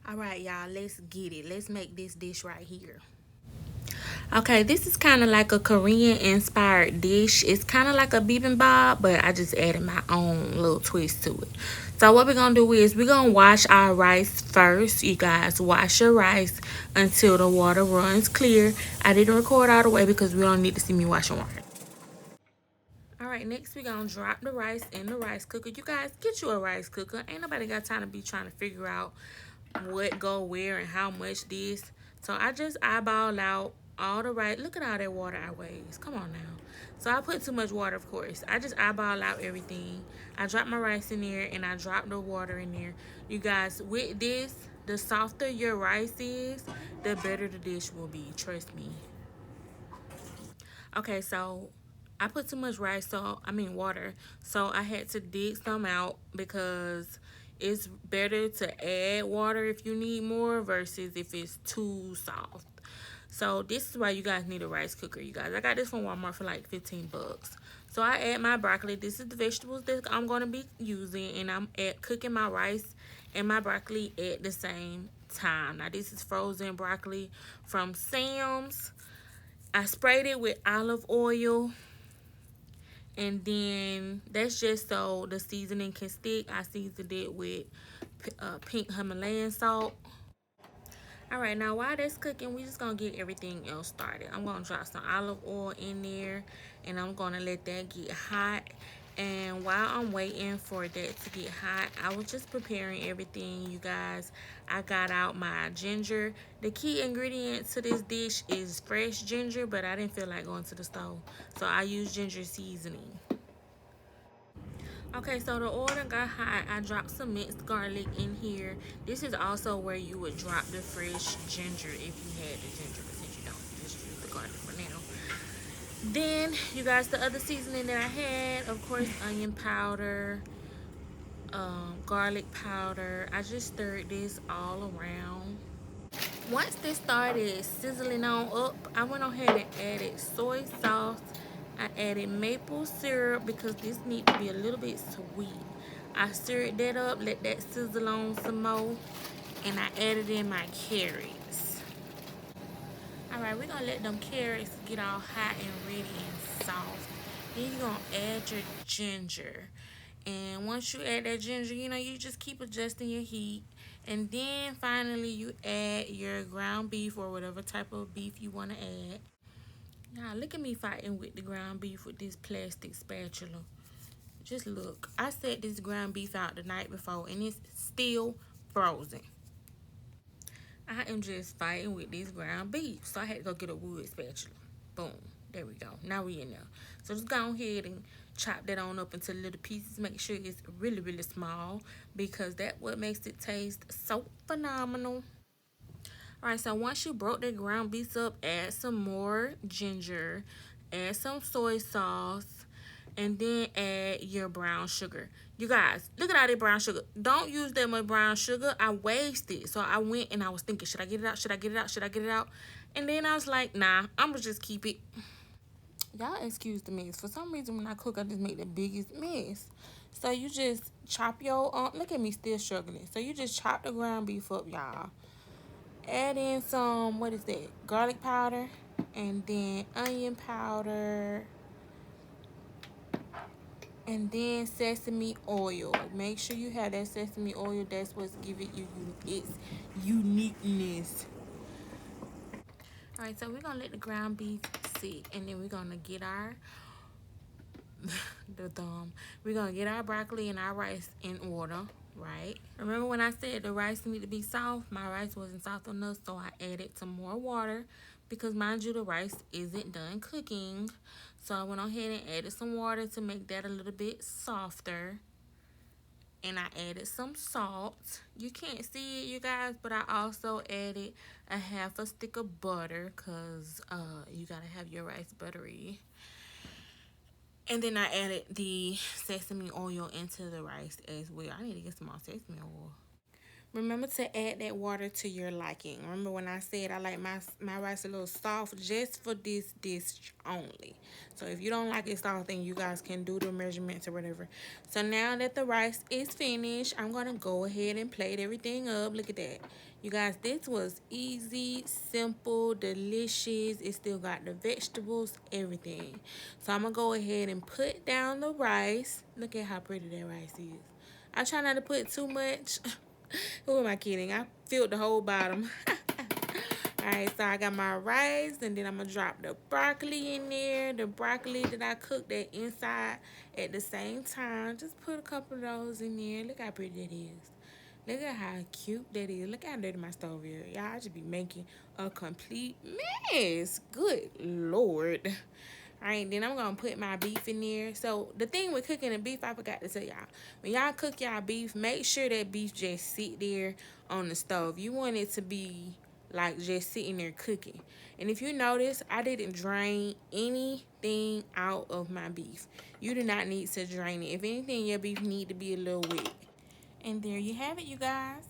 All right, y'all, let's get it. Let's make this dish right here. Okay, this is kind of like a Korean inspired dish. It's kind of like a bibimbap, but I just added my own little twist to it. So what we're going to do is we're going to wash our rice first. You guys, wash your rice until the water runs clear. I didn't record all the way because we don't need to see me washing water. All right, next we're going to drop the rice in the rice cooker. You guys, get you a rice cooker. Ain't nobody got time to be trying to figure out what go where and how much this. So I just eyeball out all the right. Look at all that water I waste. Come on now. So I put too much water, of course. I just eyeball out everything. I drop my rice in there and I drop the water in there. You guys, with this, the softer your rice is, the better the dish will be. Trust me. Okay, so I put too much rice, so I mean water. So I had to dig some out because it's better to add water if you need more versus if it's too soft. So this is why you guys need a rice cooker, you guys. I got this from Walmart for like 15 bucks. So I add my broccoli. This is the vegetables that I'm going to be using, and I'm cooking my rice and my broccoli at the same time. Now this is frozen broccoli from Sam's. I sprayed it with olive oil, and then that's just so the seasoning can stick. I seasoned it with pink Himalayan salt. All right, now while that's cooking, we just gonna get everything else started. I'm gonna drop some olive oil in there, and I'm gonna let that get hot. And while I'm waiting for that to get hot, I was just preparing everything, you guys. I got out my ginger. The key ingredient to this dish is fresh ginger, but I didn't feel like going to the store, so I used ginger seasoning. Okay, so the oil done got hot. I dropped some minced garlic in here. This is also where you would drop the fresh ginger if you had the ginger, but since you don't, just use the garlic for now. Then, you guys, the other seasoning that I had, of course, onion powder, garlic powder. I just stirred this all around. Once this started sizzling on up, I went ahead and added soy sauce. I added maple syrup because this needs to be a little bit sweet. I stirred that up, let that sizzle on some more, and I added in my carrots. Alright, we're gonna let them carrots get all hot and ready and soft. Then you're gonna add your ginger. And once you add that ginger, you just keep adjusting your heat. And then finally you add your ground beef or whatever type of beef you want to add. Now look at me fighting with the ground beef with this plastic spatula. Just look. I set this ground beef out the night before and it's still frozen. I am just fighting with this ground beef. So I had to go get a wood spatula. Boom. There we go. Now we in there. So just go ahead and chop that on up into little pieces. Make sure it's really, really small because that's what makes it taste so phenomenal. Alright, so once you broke that ground beef up, add some more ginger, add some soy sauce, and then add your brown sugar. You guys, look at all that brown sugar. Don't use that much brown sugar. I wasted. So I went and I was thinking, should I get it out? Should I get it out? Should I get it out? And then I was like, nah, I'm going to just keep it. Y'all excuse the mess. For some reason, when I cook, I just make the biggest mess. So you just chop your, look at me still struggling. So you just chop the ground beef up, y'all. Add in some, what is that? Garlic powder. And then onion powder. And then sesame oil. Make sure you have that sesame oil. That's what's giving you its uniqueness. Alright, so we're going to let the ground beef sit. And then we're going to get our we're gonna get our broccoli and our rice in order, right? Remember when I said the rice need to be soft? My rice wasn't soft enough, so I added some more water because mind you, the rice isn't done cooking. So I went ahead and added some water to make that a little bit softer. And I added some salt. You can't see it, you guys, but I also added a half a stick of butter because you gotta have your rice buttery. And then I added the sesame oil into the rice as well. I need to get some more sesame oil. Remember to add that water to your liking. Remember when I said I like my rice a little soft just for this dish only. So if you don't like it soft, then you guys can do the measurements or whatever. So now that the rice is finished, I'm going to go ahead and plate everything up. Look at that. You guys, this was easy, simple, delicious. It still got the vegetables, everything. So I'm going to go ahead and put down the rice. Look at how pretty that rice is. I try not to put too much. Who am I kidding? I filled the whole bottom. Alright, so I got my rice, and then I'm going to drop the broccoli in there. The broccoli that I cooked that inside at the same time. Just put a couple of those in there. Look how pretty that is. Look at how cute that is. Look how dirty my stove is. Y'all, I just be making a complete mess. Good Lord. Alright, then I'm going to put my beef in there. So, the thing with cooking the beef, I forgot to tell y'all. When y'all cook y'all beef, make sure that beef just sit there on the stove. You want it to be, like, just sitting there cooking. And if you notice, I didn't drain anything out of my beef. You do not need to drain it. If anything, your beef need to be a little wet. And there you have it, you guys.